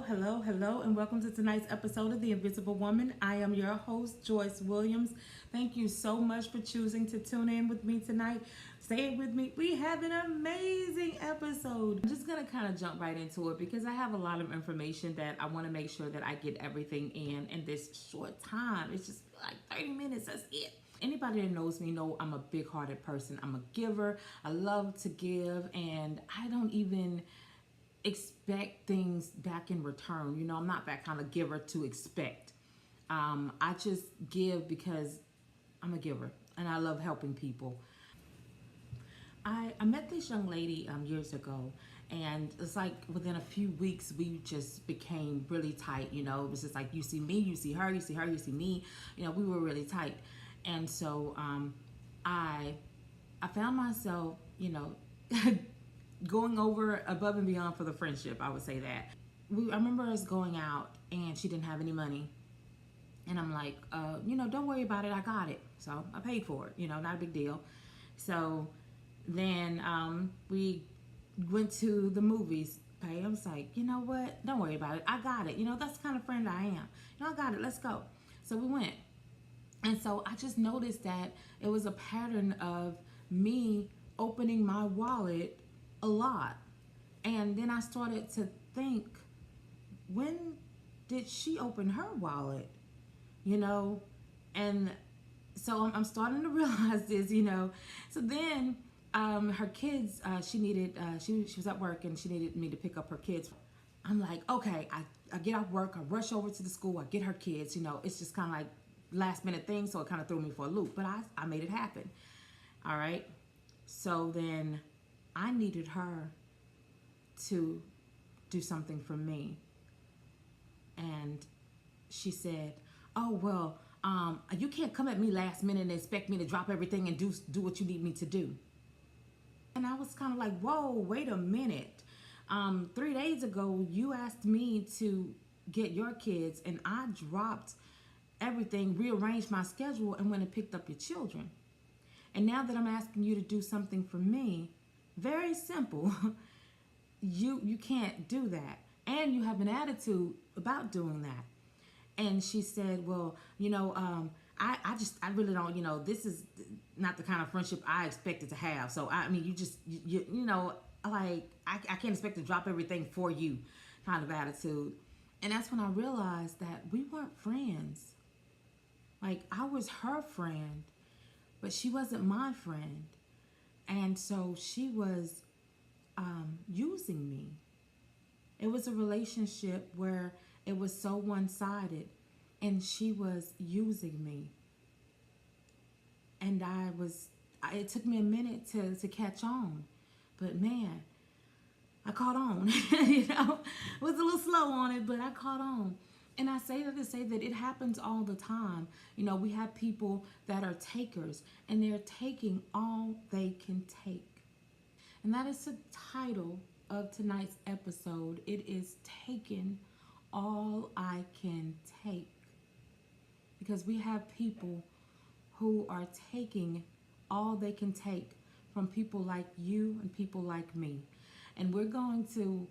hello, and welcome to tonight's episode of The Invisible Woman. I am your host, Joyce Williams. Thank you so much for choosing to tune in with me tonight. Stay with me. We have an amazing episode. I'm just going to kind of jump right into it because I have a lot of information that I want to make sure that I get everything in this short time. It's just like 30 minutes. That's it. Anybody that knows me know I'm a big-hearted person. I'm a giver. I love to give, and I don't even expect things back in return. You know, I'm not that kind of giver to expect. I just give because I'm a giver and I love helping people. I met this young lady years ago, and it's like within a few weeks we just became really tight. You know, it was just like you see me, you see her, you see her, you see me. You know, we were really tight, and so I found myself, you know, going over above and beyond for the friendship. I would say that. I remember us going out and she didn't have any money. And I'm like, you know, don't worry about it. I got it. So I paid for it, you know, not a big deal. So then we went to the movies. Okay, I was like, you know what? Don't worry about it. I got it. You know, that's the kind of friend I am. You know, I got it. Let's go. So we went. And so I just noticed that it was a pattern of me opening my wallet a lot. And then I started to think, when did she open her wallet? You know? And so I'm starting to realize this, you know. So then her kids, she was at work and she needed me to pick up her kids. I'm like, okay, I get off work, I rush over to the school, I get her kids, you know. It's just kind of like last minute thing, so it kind of threw me for a loop. But I made it happen. All right. So then I needed her to do something for me. And she said, oh, well, you can't come at me last minute and expect me to drop everything and do what you need me to do. And I was kind of like, whoa, wait a minute. 3 days ago, you asked me to get your kids, and I dropped everything, rearranged my schedule, and went and picked up your children. And now that I'm asking you to do something for me, very simple, you can't do that. And you have an attitude about doing that. And she said, well, you know, I really don't, you know, this is not the kind of friendship I expected to have. So, I mean, you know, like, I can't expect to drop everything for you kind of attitude. And that's when I realized that we weren't friends. Like, I was her friend, but she wasn't my friend. And so she was using me. It was a relationship where it was so one-sided, and she was using me. And it took me a minute to catch on. But man, I caught on. You know, I was a little slow on it, but I caught on. And I say that to say that it happens all the time. You know, we have people that are takers, and they're taking all they can take. And that is the title of tonight's episode. It is Taking All I Can Take. Because we have people who are taking all they can take from people like you and people like me. And we're going to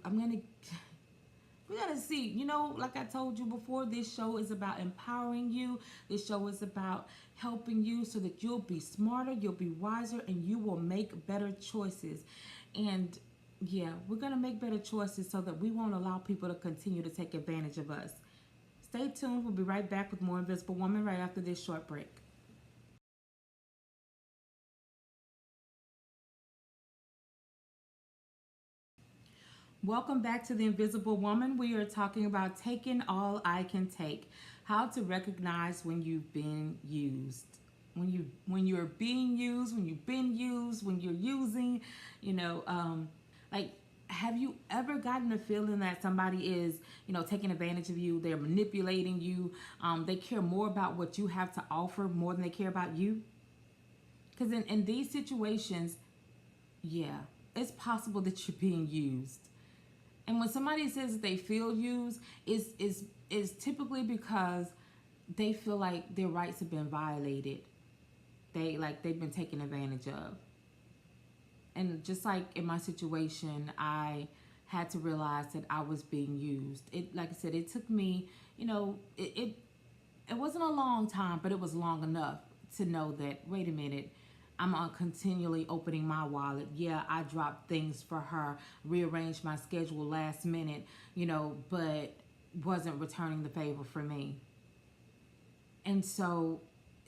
see, you know, like I told you before, this show is about empowering you. This show is about helping you so that you'll be smarter, you'll be wiser, and you will make better choices. And yeah, we're going to make better choices so that we won't allow people to continue to take advantage of us. Stay tuned. We'll be right back with more Invisible Woman right after this short break. Welcome back to The Invisible Woman. We are talking about taking all I can take. How to recognize when you've been used. When you're being used, when you've been used, when you're using, you know, like, have you ever gotten a feeling that somebody is, you know, taking advantage of you? They're manipulating you. They care more about what you have to offer more than they care about you. Because in these situations, yeah, it's possible that you're being used. And when somebody says that they feel used, is typically because they feel like their rights have been violated. They've been taken advantage of. And just like in my situation, I had to realize that I was being used. It, like I said, it took me, it wasn't a long time, but it was long enough to know that, wait a minute, I'm on continually opening my wallet. Yeah, I dropped things for her, rearranged my schedule last minute, but wasn't returning the favor for me. And so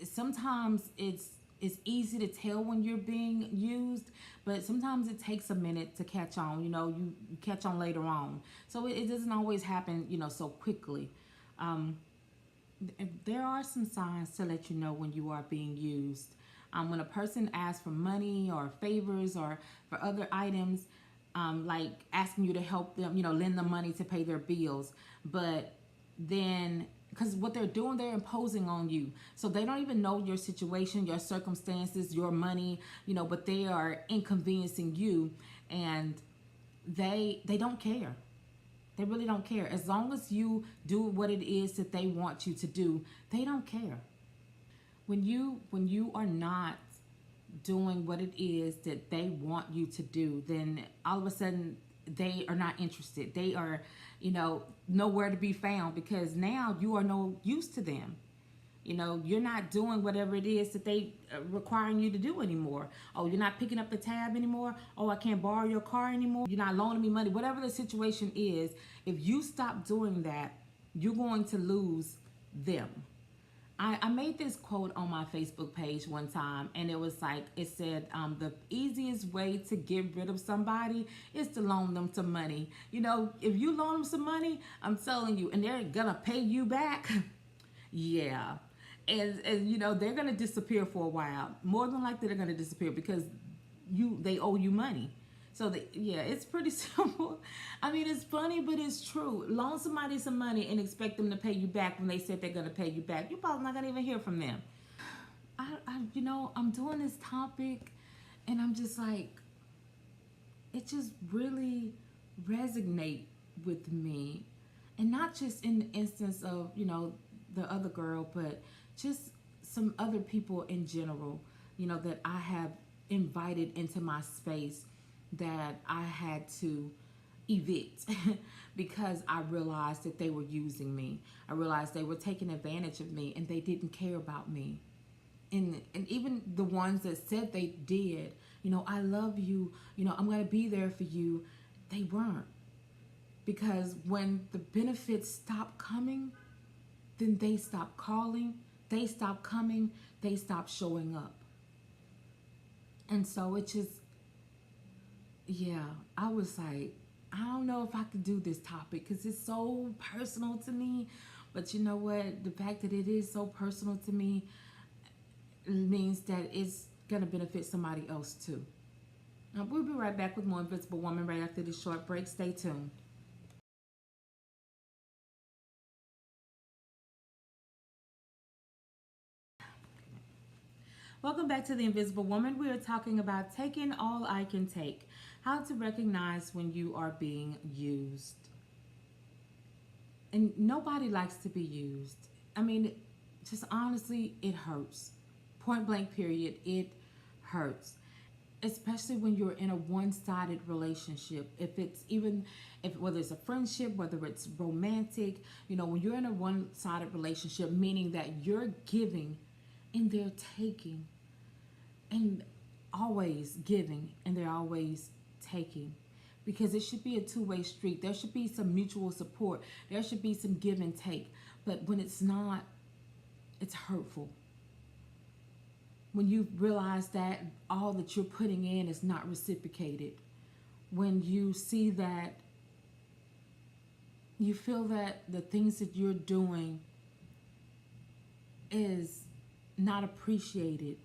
sometimes it's easy to tell when you're being used, but sometimes it takes a minute to catch on. You catch on later on. So it doesn't always happen, so quickly. There are some signs to let you know when you are being used. When a person asks for money or favors or for other items, like asking you to help them, lend them money to pay their bills, but then because what they're doing, they're imposing on you. So they don't even know your situation, your circumstances, your money, but they are inconveniencing you, and they don't care. They really don't care. As long as you do what it is that they want you to do, they don't care. When you are not doing what it is that they want you to do, then all of a sudden they are not interested. They are, nowhere to be found, because now you are no use to them. You're not doing whatever it is that they are requiring you to do anymore. Oh, you're not picking up the tab anymore. Oh, I can't borrow your car anymore. You're not loaning me money. Whatever the situation is, if you stop doing that, you're going to lose them. I made this quote on my Facebook page one time, and it was like, it said, the easiest way to get rid of somebody is to loan them some money. If you loan them some money, I'm telling you, and they're gonna pay you back, yeah. And they're gonna disappear for a while. More than likely, they're gonna disappear because they owe you money. So it's pretty simple. I mean, it's funny, but it's true. Loan somebody some money and expect them to pay you back when they said they're gonna pay you back. You're probably not gonna even hear from them. I'm doing this topic, and I'm just like, it just really resonate with me, and not just in the instance of the other girl, but just some other people in general, that I have invited into my space that I had to evict because I realized that they were using me. I realized they were taking advantage of me, and they didn't care about me. And even the ones that said they did, I love you, I'm going to be there for you, they weren't. Because when the benefits stopped coming, then they stopped calling, they stopped coming, they stopped showing up. And so it just, I was like, I don't know if I could do this topic because it's so personal to me. But you know what? The fact that it is so personal to me means that it's going to benefit somebody else too. Now, we'll be right back with more Invisible Woman right after this short break. Stay tuned. Welcome back to The Invisible Woman. We are talking about taking all I can take. How to recognize when you are being used. And nobody likes to be used. I mean, just honestly, it hurts. Point blank period, it hurts. Especially when you're in a one-sided relationship. Whether it's a friendship, whether it's romantic, when you're in a one-sided relationship, meaning that you're giving and they're taking, and always giving and they're always taking, because it should be a two-way street. There should be some mutual support. There should be some give and take. But when it's not, it's hurtful. When you realize that all that you're putting in is not reciprocated. When you see that, you feel that the things that you're doing is not appreciated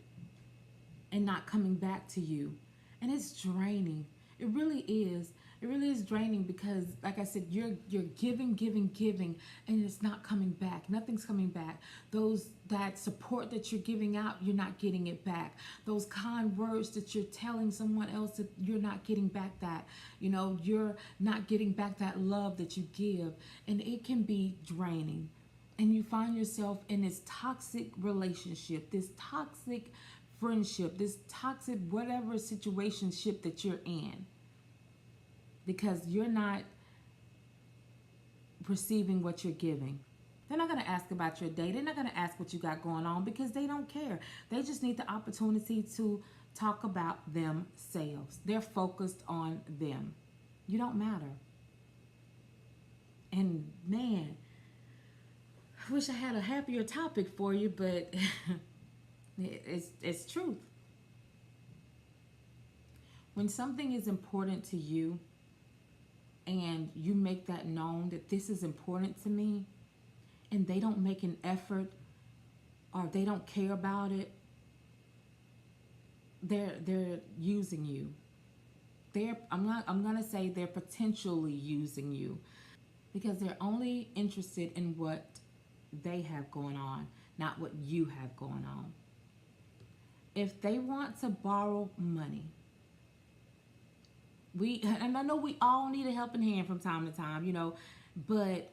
and not coming back to you. And it's draining. It really is. It really is draining because, like I said, you're giving, and it's not coming back. Nothing's coming back. That support that you're giving out, you're not getting it back. Those kind words that you're telling someone else, that you're not getting back that. You're not getting back that love that you give. And it can be draining. And you find yourself in this toxic relationship, this toxic friendship, this toxic whatever situationship that you're in. because you're not receiving what you're giving. They're not going to ask about your day. They're not going to ask what you got going on because they don't care. They just need the opportunity to talk about themselves. They're focused on them. You don't matter. And man, I wish I had a happier topic for you, but it's truth. When something is important to you and you make that known that this is important to me, and they don't make an effort or they don't care about it, they're using you. I'm gonna say they're potentially using you because they're only interested in what they have going on, not what you have going on. If they want to borrow money, and I know we all need a helping hand from time to time, but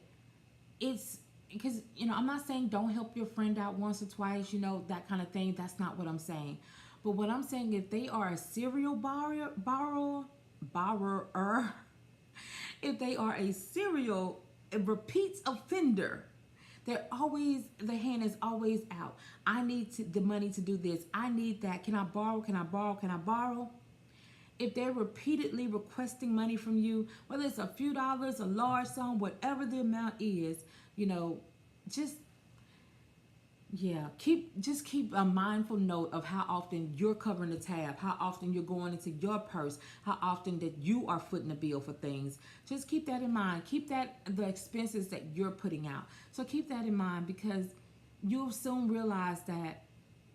it's because, I'm not saying don't help your friend out once or twice, that kind of thing. That's not what I'm saying. But what I'm saying, if they are a serial borrower, if they are a repeat offender, the hand is always out. I need the money to do this. I need that. Can I borrow? Can I borrow? Can I borrow? If they're repeatedly requesting money from you, whether it's a few dollars, a large sum, whatever the amount is, keep a mindful note of how often you're covering the tab, how often you're going into your purse, how often that you are footing the bill for things. Just keep that in mind. Keep the expenses that you're putting out. So keep that in mind, because you'll soon realize that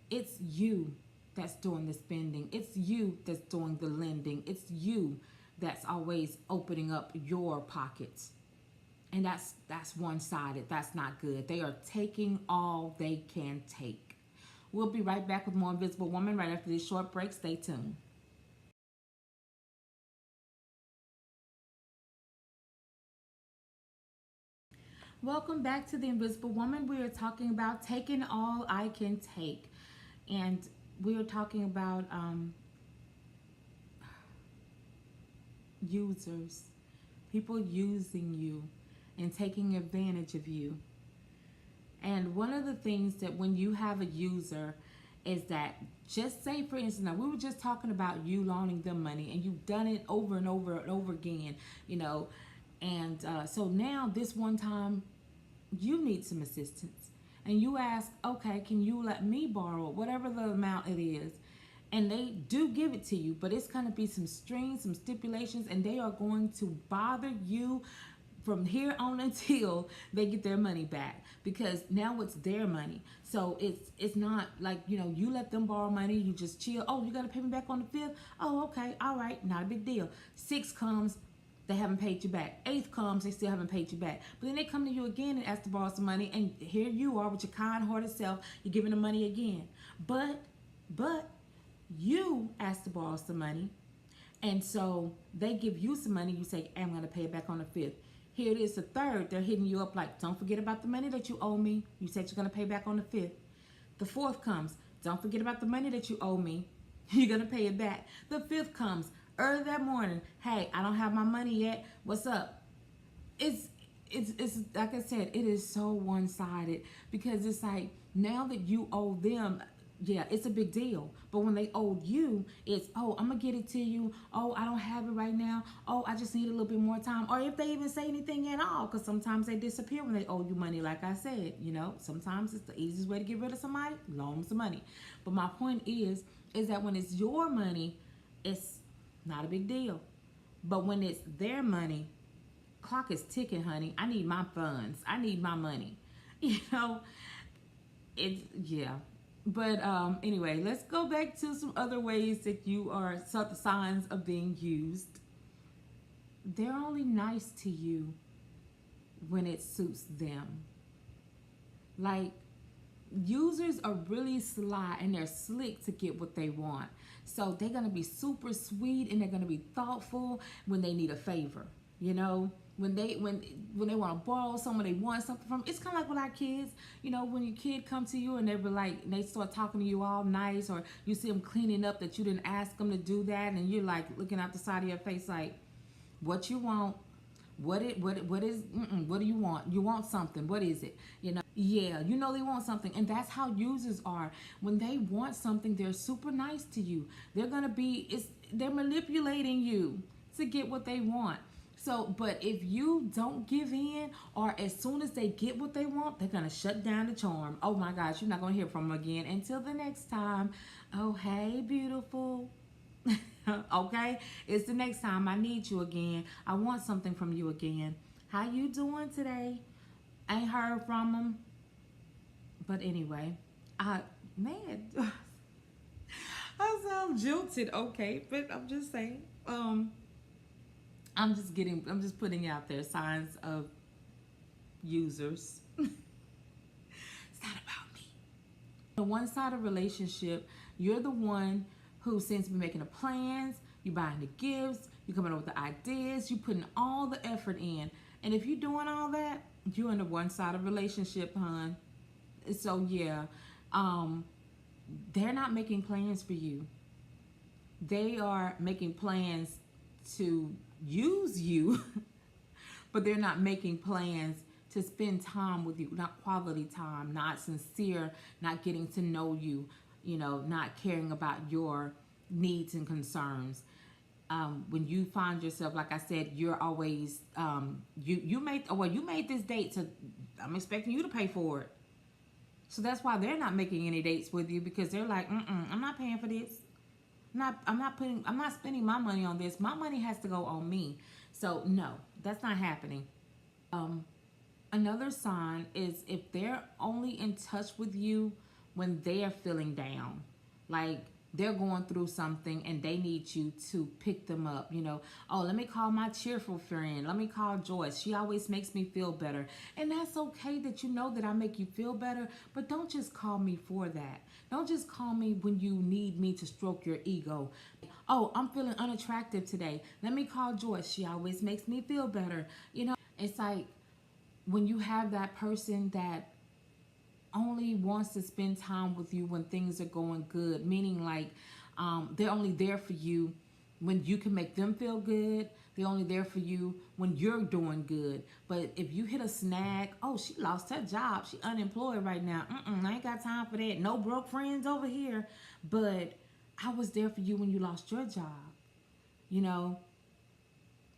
it's you that's doing the spending. It's you that's doing the lending. It's you that's always opening up your pockets. And that's one-sided. That's not good. They are taking all they can take. We'll be right back with more Invisible Woman right after this short break. Stay tuned. Welcome back to the Invisible Woman. We are talking about taking all I can take. And we are talking about users, people using you and taking advantage of you. And one of the things that when you have a user is that, just say for instance, now we were just talking about you loaning them money and you've done it over and over and over again, and so now this one time you need some assistance and you ask, okay, can you let me borrow whatever the amount it is? And they do give it to you, but it's going to be some strings, some stipulations, and they are going to bother you from here on until they get their money back, because now it's their money. So it's not like, you let them borrow money, you just chill. Oh, you got to pay me back on the 5th? Oh, okay, all right, not a big deal. 6 comes, they haven't paid you back. 8th comes, they still haven't paid you back. But then they come to you again and ask to borrow some money, and here you are with your kind-hearted self, you're giving them money again. But you asked to borrow some money, and so they give you some money, you say, I'm going to pay it back on the 5th. Here it is the 3rd, they're hitting you up like, don't forget about the money that you owe me. You said you're going to pay back on the 5th. The 4th comes, don't forget about the money that you owe me. You're going to pay it back. The 5th comes, early that morning, hey, I don't have my money yet. What's up? It's like I said, it is so one-sided, because it's like, now that you owe them, yeah, it's a big deal. But when they owe you, it's, oh, I'm going to get it to you. Oh, I don't have it right now. Oh, I just need a little bit more time. Or if they even say anything at all, because sometimes they disappear when they owe you money. Like I said, sometimes it's the easiest way to get rid of somebody, loan them some money. But my point is that when it's your money, it's not a big deal. But when it's their money, clock is ticking, honey. I need my funds. I need my money. Yeah. But anyway, let's go back to some other ways that you are signs of being used. They're only nice to you when it suits them. Like, users are really sly and they're slick to get what they want. So they're going to be super sweet and they're going to be thoughtful when they need a favor, when they want to borrow someone, they want something from. It's kind of like with our kids, when your kid come to you and they start talking to you all nice, or you see them cleaning up that you didn't ask them to do that, and you're like looking out the side of your face like, what you want, what is what do you want? You want something. What is it? Yeah, they want something, and that's how users are. When they want something, they're super nice to you. They're manipulating you to get what they want. So, but if you don't give in, or as soon as they get what they want, they're gonna shut down the charm. Oh my gosh, you're not gonna hear from them again until the next time. Oh, hey, beautiful. Okay, it's the next time. I need you again. I want something from you again. How you doing today? Ain't heard from them. But anyway, man, I sound jilted. Okay, but I'm just saying. I'm just putting out there signs of users. It's not about me. The one-sided relationship, you're the one who seems to be making the plans, you buying the gifts, you coming up with the ideas, you putting all the effort in. And if you're doing all that, you're in a one-sided relationship, hon. So yeah, they're not making plans for you. They are making plans to use you, but they're not making plans to spend time with you, not quality time, not sincere, not getting to know you, not caring about your needs and concerns. When you find yourself, like I said, you're always you made this date, so I'm expecting you to pay for it. So that's why they're not making any dates with you, because they're like, I'm not paying for this. I'm not spending my money on this. My money has to go on me. So no, that's not happening. Another sign is if they're only in touch with you when they're feeling down, like they're going through something and they need you to pick them up. Oh, let me call my cheerful friend. Let me call Joyce. She always makes me feel better. And that's okay that that I make you feel better, but don't just call me for that. Don't just call me when you need me to stroke your ego. Oh, I'm feeling unattractive today. Let me call Joyce. She always makes me feel better. It's like, when you have that person that only wants to spend time with you when things are going good, meaning like they're only there for you when you can make them feel good. They're only there for you when you're doing good. But if you hit a snag, oh, she lost her job, she unemployed right now, I ain't got time for that. No broke friends over here. But I was there for you when you lost your job.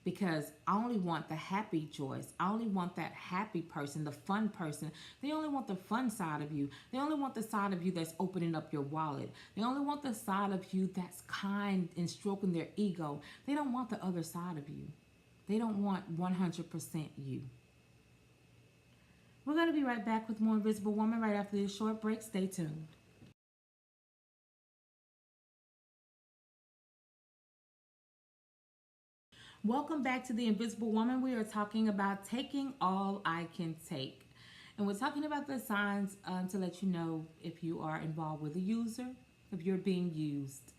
Because I only want the happy Joyce. I only want that happy person, the fun person. They only want the fun side of you. They only want the side of you that's opening up your wallet. They only want the side of you that's kind and stroking their ego. They don't want the other side of you. They don't want 100% you. We're going to be right back with more Invisible Woman right after this short break. Stay tuned. Welcome back to The Invisible Woman. We are talking about taking all I can take. And we're talking about the signs to let you know if you are involved with a user, if you're being used.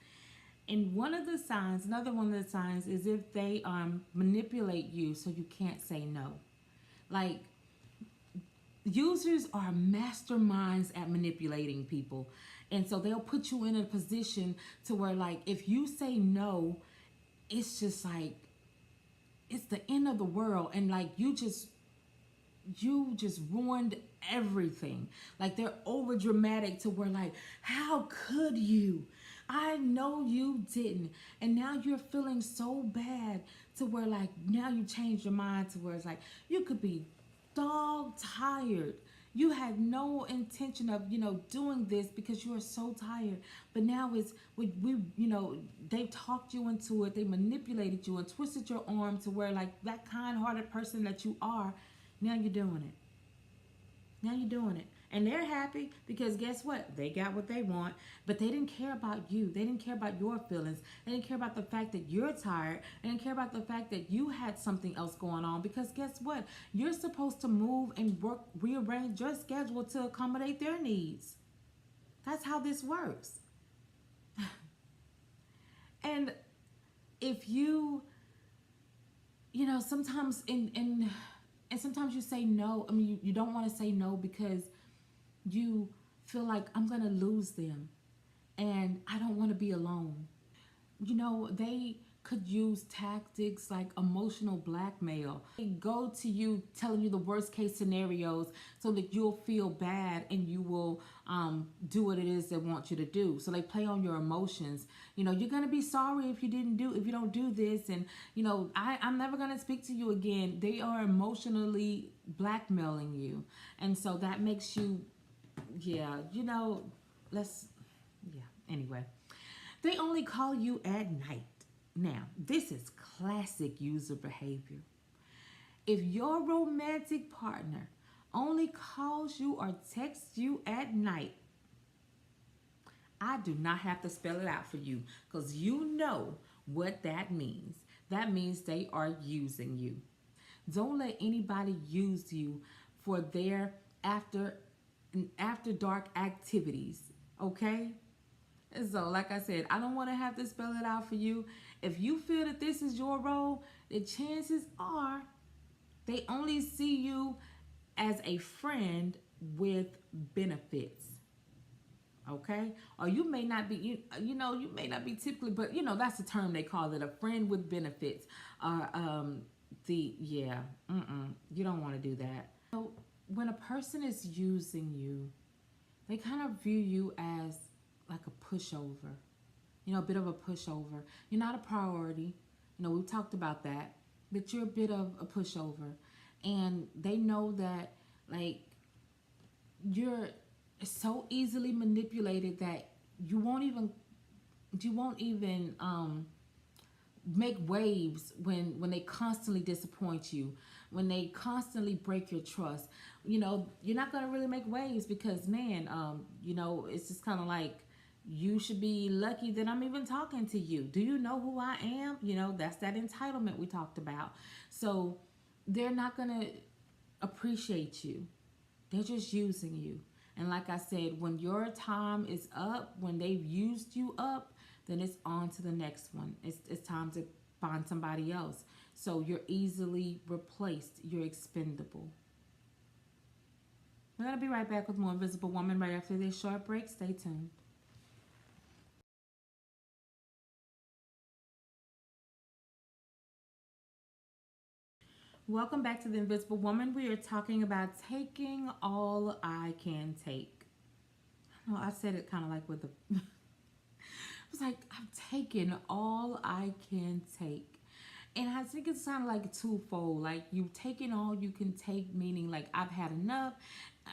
And another one of the signs is if they manipulate you so you can't say no. Like, users are masterminds at manipulating people. And so they'll put you in a position to where, like, if you say no, it's just like, it's the end of the world, and like you just ruined everything. Like, they're over dramatic to where, like, how could you? I know you didn't. And now you're feeling so bad to where, like, now you change your mind to where it's like you could be dog tired. You had no intention of, doing this because you are so tired. But now they've talked you into it. They manipulated you and twisted your arm to where, like, that kind-hearted person that you are, now you're doing it. Now you're doing it. And they're happy because guess what? They got what they want, but they didn't care about you. They didn't care about your feelings. They didn't care about the fact that you're tired. They didn't care about the fact that you had something else going on, because guess what? You're supposed to move and rearrange your schedule to accommodate their needs. That's how this works. And if sometimes and sometimes you say no. I mean, you don't want to say no because you feel like, I'm going to lose them and I don't want to be alone. They could use tactics like emotional blackmail. They go to you telling you the worst case scenarios so that you'll feel bad and you will do what it is they want you to do. So they play on your emotions. You know, you're gonna be sorry if you don't do this, and you know, I'm never gonna speak to you again. They are emotionally blackmailing you, and so that makes you, yeah, you know, anyway. They only call you at night. Now, this is classic user behavior. If your romantic partner only calls you or texts you at night, I do not have to spell it out for you because you know what that means. That means they are using you. Don't let anybody use you for their after dark activities, okay? And so, like I said, I don't want to have to spell it out for you. If you feel that this is your role, the chances are they only see you as a friend with benefits. Okay? Or you may not be, you know, you may not be typically, but you know, that's the term they call it, a friend with benefits. You don't want to do that. So when a person is using you, they kind of view you as like a pushover, you know, a bit of a pushover. You're not a priority. You know, we talked about that, but you're a bit of a pushover. And they know that, like, you're so easily manipulated that you won't even make waves when they constantly disappoint you, when they constantly break your trust. You know, you're not going to really make waves because, man, you know, it's just kind of like, you should be lucky that I'm even talking to you. Do you know who I am? You know, that's that entitlement we talked about. So they're not going to appreciate you. They're just using you. And like I said, when your time is up, when they've used you up, then it's on to the next one. It's time to find somebody else. So you're easily replaced. You're expendable. We're going to be right back with more Invisible Woman right after this short break. Stay tuned. Welcome back to The Invisible Woman. We are talking about taking all I can take. Well, I said it kind of like with a... I was like, I'm taking all I can take. And I think it's kind of like twofold. Like, you taking all you can take, meaning like I've had enough.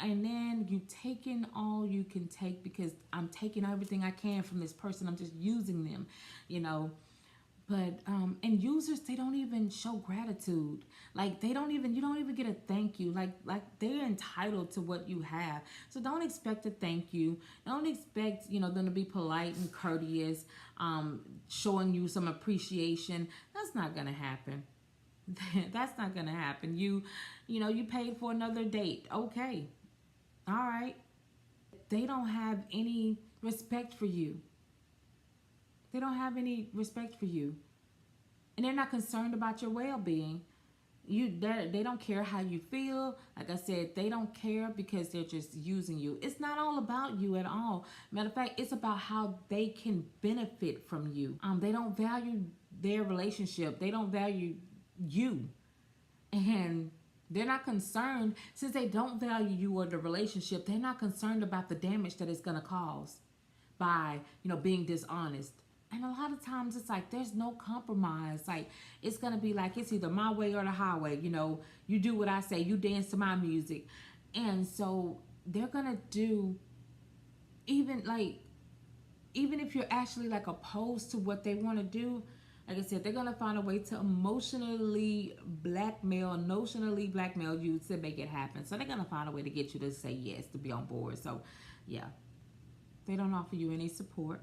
And then you taking all you can take because I'm taking everything I can from this person. I'm just using them, you know. But and users, they don't even show gratitude. Like, you don't even get a thank you. Like they're entitled to what you have. So don't expect a thank you. Don't expect, you know, them to be polite and courteous, showing you some appreciation. That's not gonna happen. That's not gonna happen. You know, you paid for another date. Okay. All right. They don't have any respect for you. They don't have any respect for you. And they're not concerned about your well-being. They don't care how you feel. Like I said, they don't care because they're just using you. It's not all about you at all. Matter of fact, it's about how they can benefit from you. They don't value their relationship. They don't value you. And they're not concerned, since they don't value you or the relationship, they're not concerned about the damage that it's going to cause by, you know, being dishonest. And a lot of times it's like there's no compromise. Like, it's going to be like it's either my way or the highway. You know, you do what I say, you dance to my music. And so they're going to do, even if you're actually like opposed to what they want to do, like I said, they're going to find a way to emotionally blackmail you to make it happen. So they're going to find a way to get you to say yes, to be on board. So, yeah, they don't offer you any support.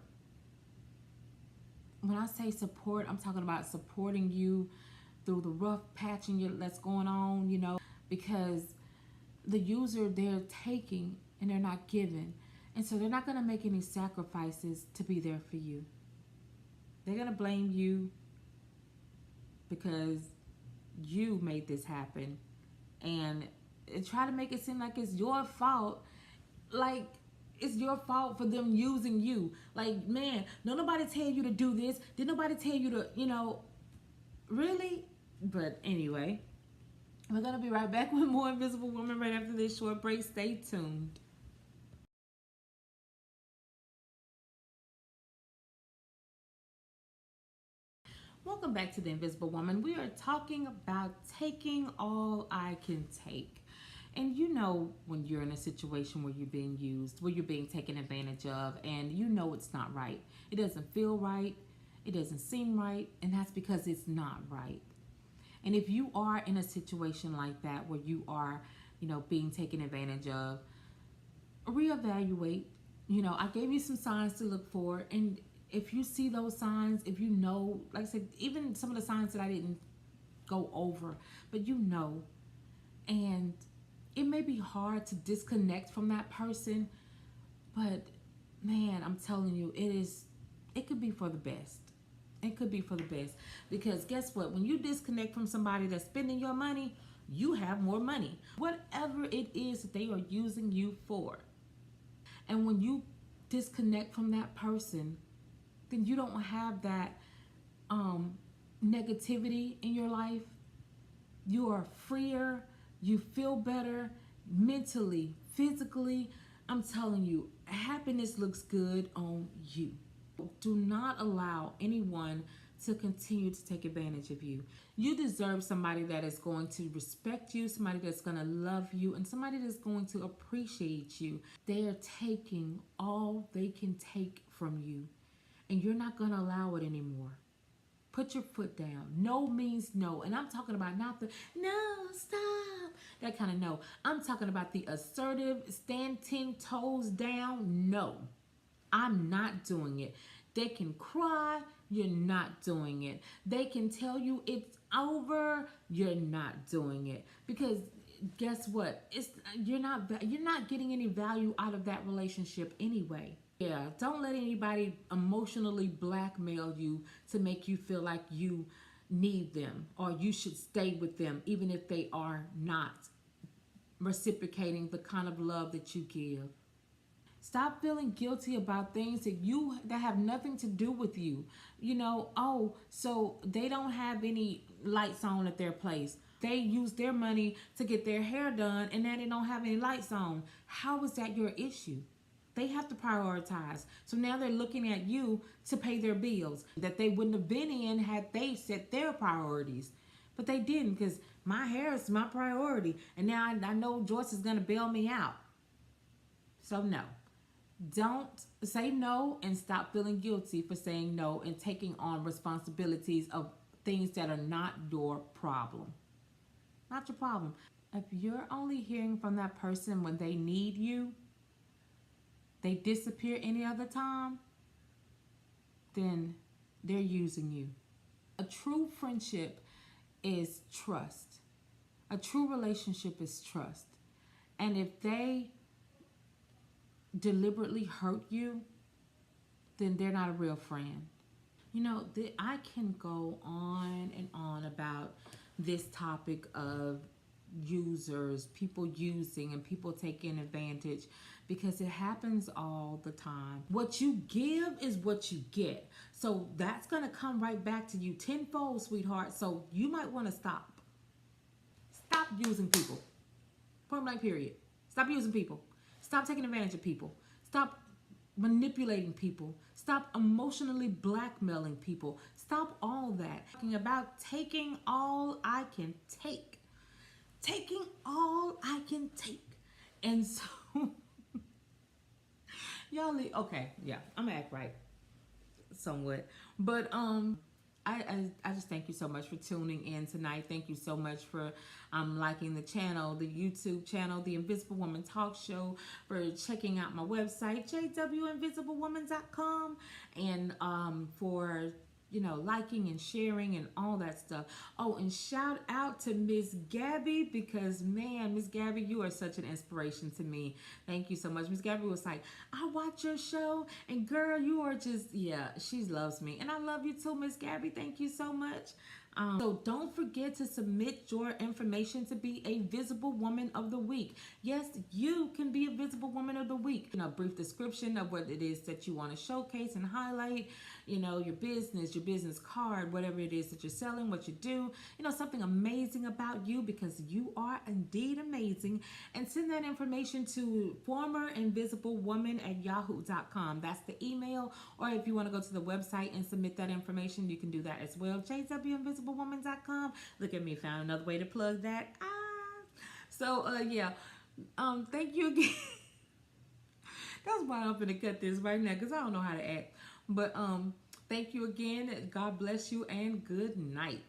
When I say support, I'm talking about supporting you through the rough patching that's going on, you know, because the user, they're taking and they're not giving. And so they're not going to make any sacrifices to be there for you. They're going to blame you because you made this happen and try to make it seem like it's your fault. Like, it's your fault for them using you. Like, man, don't nobody tell you to do this. Did nobody tell you to, really? But anyway, we're going to be right back with more Invisible Woman right after this short break. Stay tuned. Welcome back to The Invisible Woman. We are talking about taking all I can take. And when you're in a situation where you're being used, where you're being taken advantage of, and it's not right. It doesn't feel right. It doesn't seem right. And that's because it's not right. And if you are in a situation like that where you are, being taken advantage of, reevaluate. I gave you some signs to look for. And if you see those signs, if like I said, even some of the signs that I didn't go over, but and it may be hard to disconnect from that person, but man, I'm telling you, it could be for the best. It could be for the best, because guess what? When you disconnect from somebody that's spending your money, you have more money. Whatever it is that they are using you for. And when you disconnect from that person, then you don't have that negativity in your life. You are freer. You feel better mentally, physically. I'm telling you, happiness looks good on you. Do not allow anyone to continue to take advantage of you. You deserve somebody that is going to respect you, somebody that's going to love you, and somebody that's going to appreciate you. They are taking all they can take from you, and you're not going to allow it anymore. Put your foot down. No means no. And I'm talking about not the, no, stop, that kind of no. I'm talking about the assertive, stand 10 toes down, no. I'm not doing it. They can cry, you're not doing it. They can tell you it's over, you're not doing it. Because guess what? You're not getting any value out of that relationship anyway. Yeah, don't let anybody emotionally blackmail you to make you feel like you need them or you should stay with them, even if they are not reciprocating the kind of love that you give. Stop feeling guilty about things that have nothing to do with you. So they don't have any lights on at their place. They use their money to get their hair done, and now they don't have any lights on. How is that your issue? They have to prioritize. So now they're looking at you to pay their bills that they wouldn't have been in had they set their priorities. But they didn't, because my hair is my priority. And now I know Joyce is going to bail me out. So no. Don't say no and stop feeling guilty for saying no and taking on responsibilities of things that are not your problem. Not your problem. If you're only hearing from that person when they need you, they disappear any other time, then they're using you. A true friendship is trust. A true relationship is trust. And if they deliberately hurt you, then they're not a real friend. I can go on and on about this topic of users, people using and people taking advantage, because it happens all the time. What you give is what you get. So that's going to come right back to you tenfold, sweetheart. So you might want to stop. Stop using people. Point blank period. Stop using people. Stop taking advantage of people. Stop manipulating people. Stop emotionally blackmailing people. Stop all that. Talking about taking all I can take. Taking all I can take. And so, y'all, okay, yeah, I'm gonna act right somewhat. But I just thank you so much for tuning in tonight. Thank you so much for liking the channel, the YouTube channel, The Invisible Woman Talk Show, for checking out my website, jwinvisiblewoman.com, and for liking and sharing and all that stuff. Oh, and shout out to Miss Gabby, because man, Miss Gabby, you are such an inspiration to me. Thank you so much. Miss Gabby was like, I watch your show, and girl, you are just, yeah, she loves me. And I love you too, Miss Gabby. Thank you so much. So don't forget to submit your information to be a Visible Woman of the Week. Yes, you can be a Visible Woman of the Week. A brief description of what it is that you want to showcase and highlight, your business card, whatever it is that you're selling, what you do, something amazing about you, because you are indeed amazing. And send that information to formerinvisiblewoman@yahoo.com. That's the email. Or if you want to go to the website and submit that information, you can do that as well. jwinvisiblewoman.com. Look at me, found another way to plug that. Thank you again. That's why I'm gonna cut this right now, because I don't know how to act. But thank you again. God bless you and good night.